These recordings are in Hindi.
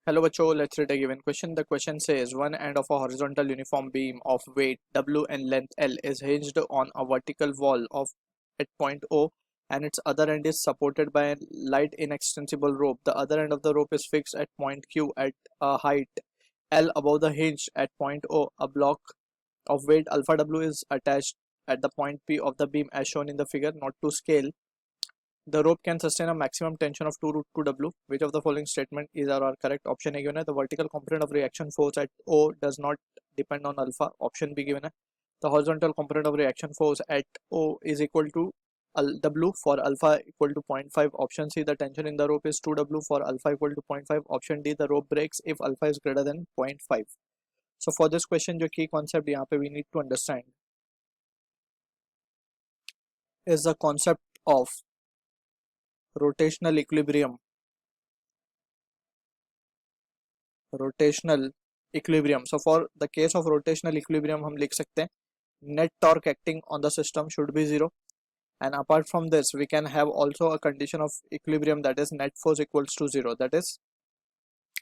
Hello बच्चों, let's read a given question. The question says one end of a horizontal uniform beam of weight W and length L is hinged on a vertical wall of at point O, and its other end is supported by a light inextensible rope. The other end of the rope is fixed at point Q at a height L above the hinge at point O. A block of weight alpha W is attached at the point P of the beam as shown in the figure. Not to scale. The rope can sustain a maximum tension of 2 root 2 W. Which of the following statement is our correct? Option A given है. The vertical component of reaction force at O does not depend on alpha. Option B given है. The horizontal component of reaction force at O is equal to W for alpha equal to 0.5. Option C, the tension in the rope is 2W for alpha equal to 0.5. Option D, the rope breaks if alpha is greater than 0.5. So for this question, जो key concept यहाँ पे we need to understand is the concept of rotational equilibrium. So for the case of rotational equilibrium हम लिख सकते हैं net torque acting on the system should be 0, and apart from this we can have also a condition of equilibrium, that is net force equals to 0. That is,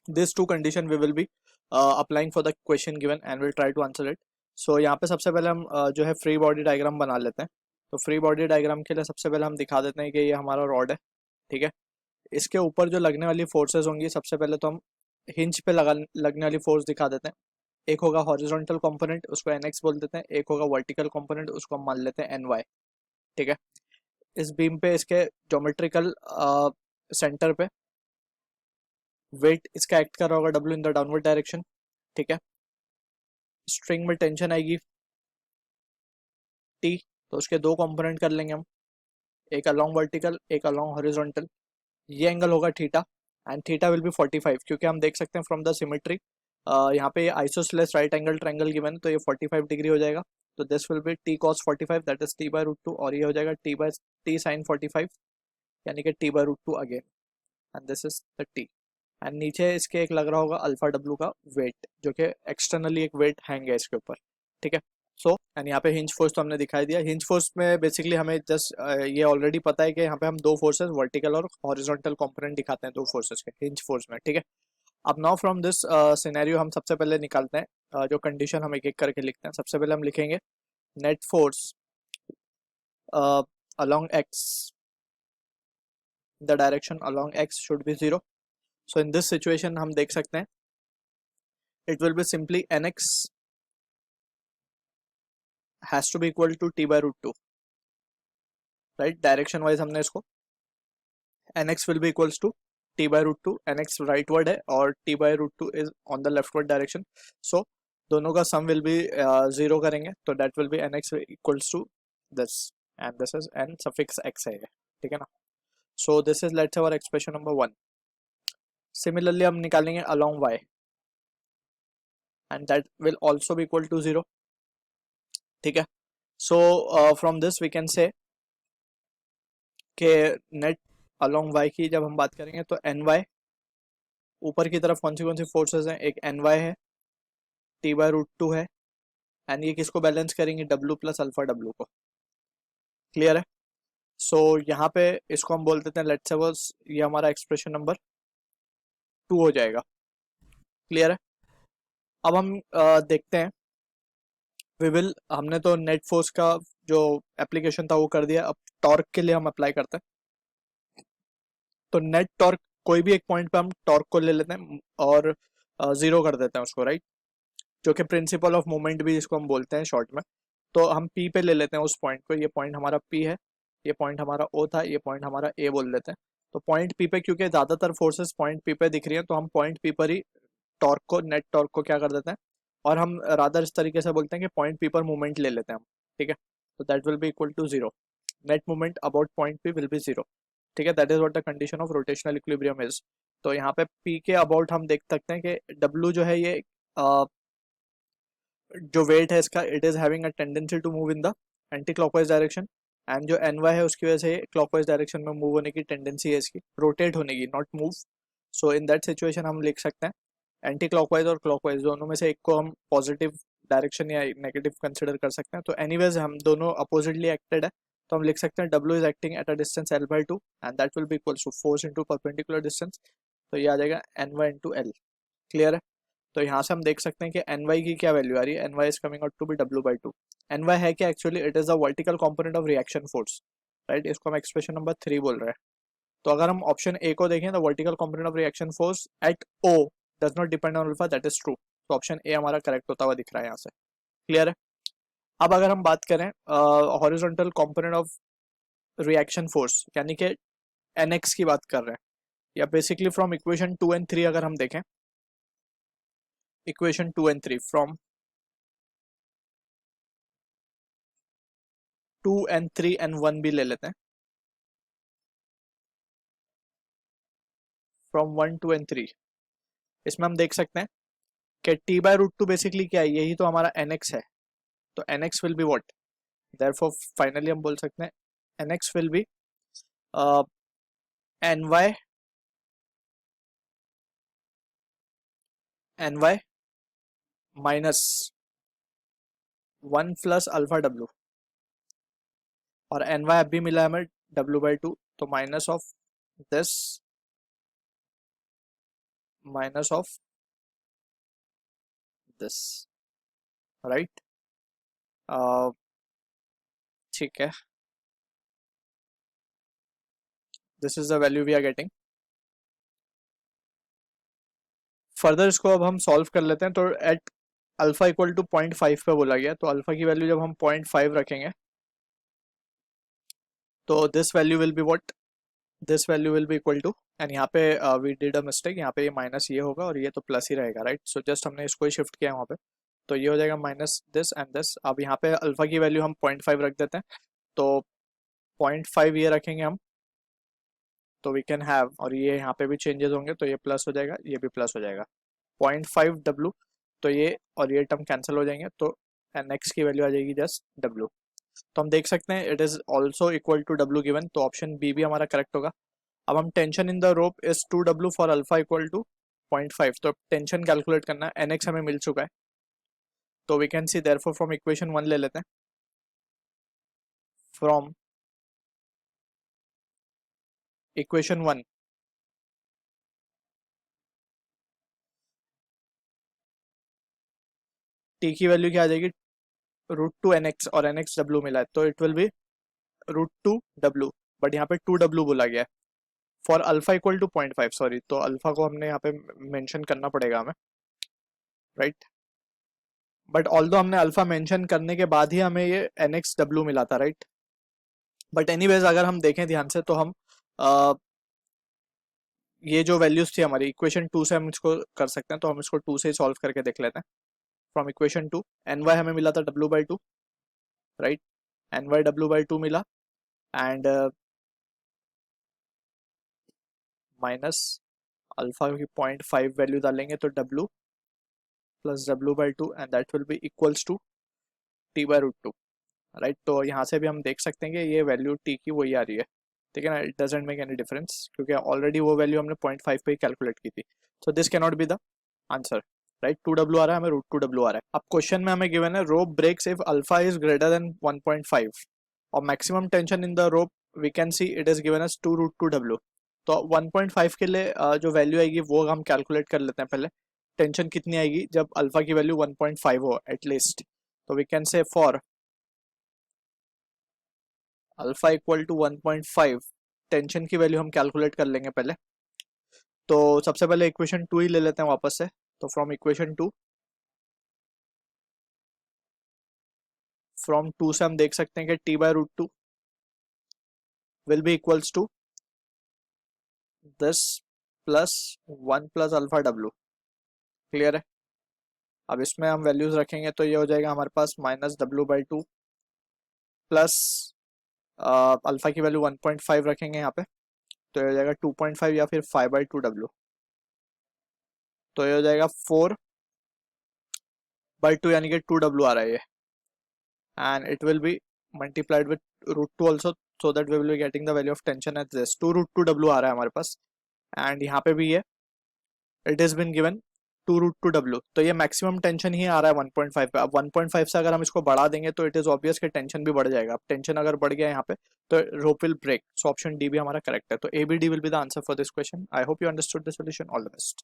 these two condition we will be applying for the question given and we'll try to answer it. So यहाँ पे सबसे पहले हम जो है फ्री बॉडी डायग्राम बना लेते हैं. तो फ्री बॉडी डायग्राम के लिए सबसे पहले हम दिखा देते हैं कि ये हमारा रॉड है, ठीक है. इसके ऊपर जो लगने वाली फोर्सेस होंगी, सबसे पहले तो हम हिंज पे लगने वाली फोर्स दिखा देते हैं. एक होगा हॉरिजॉन्टल कंपोनेंट, उसको NX बोल देते हैं. एक होगा वर्टिकल कंपोनेंट, उसको हम मान लेते हैं NY, ठीक है. इस बीम पे इसके ज्योमेट्रिकल सेंटर पे वेट इसका एक्ट कर रहा होगा W in the downward direction, ठीक है. स्ट्रिंग में टेंशन आएगी T, तो उसके दो कंपोनेंट कर लेंगे हम, एक अलोंग वर्टिकल एक अलोंग हॉरिजॉन्टल. ये एंगल होगा theta and theta will be 45, क्योंकि हम देख सकते हैं फ्रॉम द सिमेट्री यहाँ पे isosceles right angle triangle given, तो ये 45 डिग्री हो जाएगा. तो this will be T cos 45, that is T by root 2, और ये हो जाएगा T sin 45, यानी कि T by root 2 again, and this is the T. And नीचे इसके एक लग रहा होगा अल्फा W का वेट, जो कि एक्सटर्नली एक वेट हैंग है इसके ऊपर, ठीक है. सो एंड यहाँ पे हिंज फोर्स तो हमने दिखाई दिया. हिंज फोर्स में बेसिकली हमें जस्ट ये ऑलरेडी पता है कि यहाँ पे हम दो फोर्सेस वर्टिकल और हॉरिजॉन्टल कंपोनेंट दिखाते हैं दो फोर्सेस के हिंज फोर्स में, ठीक है. अब नाउ फ्रॉम दिस सिनेरियो हम सबसे पहले निकालते हैं जो कंडीशन हम एक एक करके लिखते हैं. सबसे पहले हम लिखेंगे net force along x, the direction along x should be 0. So in this situation हम देख सकते हैं it will be simply nx has to be equal to T by root 2, right? Direction wise हमने इसको nx will be equals to T by root 2. nx rightward है और T by root 2 is on the leftward direction. So दोनों का sum will be 0 करेंगे, तो that will be nx equals to this and this is n suffix x है, ठीक है ना. So this is let's say our expression number 1. Similarly हम निकालेंगे along y and that will also be equal to 0, ठीक है. So from this we can say कि net along y की जब हम बात करेंगे तो ny, ऊपर की तरफ कौन सी फोर्सेस हैं, एक ny है, T बाय रूट 2 है, एंड ये किसको बैलेंस करेंगे, W प्लस अल्फा W को. क्लियर है. सो यहाँ पे इसको हम बोल देते हैं लेट्स सपोज ये हमारा एक्सप्रेशन नंबर 2 हो जाएगा. क्लियर है. अब हम देखते हैं हमने तो नेट फोर्स का जो एप्लीकेशन था वो कर दिया. अब टॉर्क के लिए हम अप्लाई करते हैं. तो नेट टॉर्क कोई भी एक पॉइंट पे हम टॉर्क को ले लेते हैं और 0 कर देते हैं उसको, राइट, जो कि प्रिंसिपल ऑफ मोमेंट भी जिसको हम बोलते हैं शॉर्ट में. तो हम P पे ले लेते हैं उस पॉइंट को. ये पॉइंट हमारा P है, ये पॉइंट हमारा O था, ये पॉइंट हमारा A बोल देते हैं. तो पॉइंट P पे क्योंकि ज़्यादातर फोर्सेस पॉइंट P पे दिख रही हैं, तो हम पॉइंट P पर ही टॉर्क को, नेट टॉर्क को क्या कर देते हैं, और हम रादर इस तरीके से बोलते हैं कि पॉइंट P पर मूवमेंट ले लेते हैं हम, ठीक है. तो that will be equal to 0. Net movement about point P will be 0, ठीक है. That is what the condition of rotational equilibrium is. तो यहाँ पे P के अबाउट हम देख सकते हैं कि W जो है ये जो वेट है इसका, it is having a tendency to move in the anti clockwise direction, and जो NY है उसकी वजह से क्लॉकवाइज डायरेक्शन में मूव होने की टेंडेंसी है इसकी, रोटेट होने की, not move. So in that situation हम लिख सकते हैं एंटी क्लॉकवाइज और क्लॉकवाइज दोनों में से एक को हम पॉजिटिव डायरेक्शन या नेगेटिव कंसिडर कर सकते हैं. तो एनीवेज हम दोनों अपोजिटली एक्टेड है, तो हम लिख सकते हैं W is acting at a distance L/2 and that will be equals to force into perpendicular distance. तो ये आ जाएगा NY into L. क्लियर है? तो यहाँ से हम देख सकते हैं कि एन वाई की क्या वैल्यू आ रही है, N Y is coming out to be W/2। N Y है क्या actually, it is the vertical component of reaction force, right, इसको हम एक्सप्रेशन नंबर 3 बोल रहे हैं। तो अगर हम ऑप्शन ए को देखें, the vertical component of reaction force at O does not depend on alpha, that is true. तो ऑप्शन ए हमारा करेक्ट होता हुआ दिख रहा है यहाँ से। क्लियर है? अब अगर हम बात करें horizontal component of reaction force यानी कि NX की बात कर रहे हैं, या बेसिकली फ्रॉम इक्वेशन 2 and 3 अगर हम देखें, equation 2 and 3 from 2 and 3 and 1 भी ले लेते हैं, फ्रॉम 1 2 and 3। इसमें हम देख सकते हैं कि T/√2 बेसिकली क्या है, यही तो हमारा NX है। तो NX will be what, therefore finally हम बोल सकते हैं NX will be NY minus 1 plus alpha W, और NY अब भी मिला है हमें W/2, तो minus of this minus of this, right. ठीक है, this is the value we are getting. Further इसको अब हम सॉल्व कर लेते हैं। तो एट अल्फा इक्वल टू 0.5 पे बोला गया, तो अल्फा की वैल्यू जब हम 0.5 रखेंगे तो this value will be what, this value will be equal to, and यहाँ पे वी डिड अ मिस्टेक, यहाँ पे ये माइनस ये होगा और ये तो प्लस ही रहेगा, राइट। सो जस्ट हमने इसको ही शिफ्ट किया वहाँ पे, तो ये हो जाएगा माइनस दिस एंड दिस। अब यहाँ पे अल्फा की वैल्यू हम 0.5 रख देते हैं, तो 0.5 ये रखेंगे हम, तो वी कैन हैव, और ये यहाँ पे भी चेंजेस होंगे, तो ये प्लस हो जाएगा, ये भी प्लस हो जाएगा, 0.5 W, तो ये और ये टर्म कैंसिल हो जाएंगे, तो NX की वैल्यू आ जाएगी जस्ट W। तो हम देख सकते हैं it is also equal to W given, तो ऑप्शन बी भी हमारा करेक्ट होगा। अब हम tension in the rope is 2W for alpha equal to 0.5, तो टेंशन कैलकुलेट करना है, NX हमें मिल चुका है, तो we can see therefore from equation 1 ले लेते हैं, फ्रॉम इक्वेशन 1 T की वैल्यू क्या आ जाएगी, √2 NX, और NX W मिला है, तो it will be √2 W, but यहाँ पे 2W बोला गया है for alpha equal to 0.5, sorry, तो अल्फा को हमने यहाँ पे मेंशन करना पड़ेगा हमें, राइट। बट ऑल्दो हमने अल्फा मेंशन करने के बाद ही हमें ये NX W मिला था, राइट। बट एनीवेज अगर हम देखें ध्यान से, तो हम ये जो वैल्यूज थी हमारी इक्वेशन 2 से हम इसको कर सकते हैं, तो हम इसको 2 से ही सॉल्व करके देख लेते हैं। फ्रॉम इक्वेशन 2 NY हमें मिला था W/2, राइट, NY W/2 मिला, एंड माइनस अल्फा की 0.5 वैल्यू डालेंगे, तो W plus W/2 and that will be equals to T/√2, right. तो यहाँ से भी हम देख सकते हैं कि ये वैल्यू T की वही आ रही है, ठीक है ना, it doesn't make any difference, क्योंकि ऑलरेडी वो वैल्यू हमने 0.5 पे ही कैलकुलेट की थी। So this can not be the answer, right. 2W आ रहा है हमें, √2W आ रहा है। अब क्वेश्चन में हमें गिवन है rope breaks if alpha is greater than 1.5 और maximum tension in the rope we can see it is given as 2√2W। तो 1.5 के लिए जो वैल्यू आएगी वो हम कैलकुलेट कर लेते हैं पहले, टेंशन कितनी आएगी जब अल्फा की वैल्यू 1.5 हो एटलीस्ट। तो we can say for alpha equal to 1.5 tension की वैल्यू हम कैलकुलेट कर लेंगे पहले। तो सबसे पहले इक्वेशन 2 ही ले लेते हैं वापस से, तो फ्रॉम इक्वेशन 2, फ्रॉम 2 से हम देख सकते हैं कि T/√2 will be equals to this plus 1 plus alpha W। Clear है? अब इसमें हम वैल्यूज रखेंगे, तो ये हो जाएगा हमारे पास माइनस W/2 प्लस अल्फा की वैल्यू 1.5 रखेंगे यहाँ पे, तो ये हो जाएगा 2.5 या फिर 5/2W, तो ये हो जाएगा 4/2 यानी कि 2W आ रहा है ये, and it will be multiplied with √2 also, so that we will be getting the value of tension at this 2√2W आ रहा है हमारे पास, and यहाँ पे भी ये it has been given 2√2W, तो ये मैक्सिमम टेंशन ही आ रहा है 1.5 पे। अब 1.5 से अगर हम इसको बढ़ा देंगे तो इट इज ऑब्वियस कि टेंशन भी बढ़ जाएगा। अब टेंशन अगर बढ़ गया यहाँ पे तो rope will break, so option D भी हमारा करेक्ट है। तो A B D will be the answer for this question. I hope you understood the solution. All the best.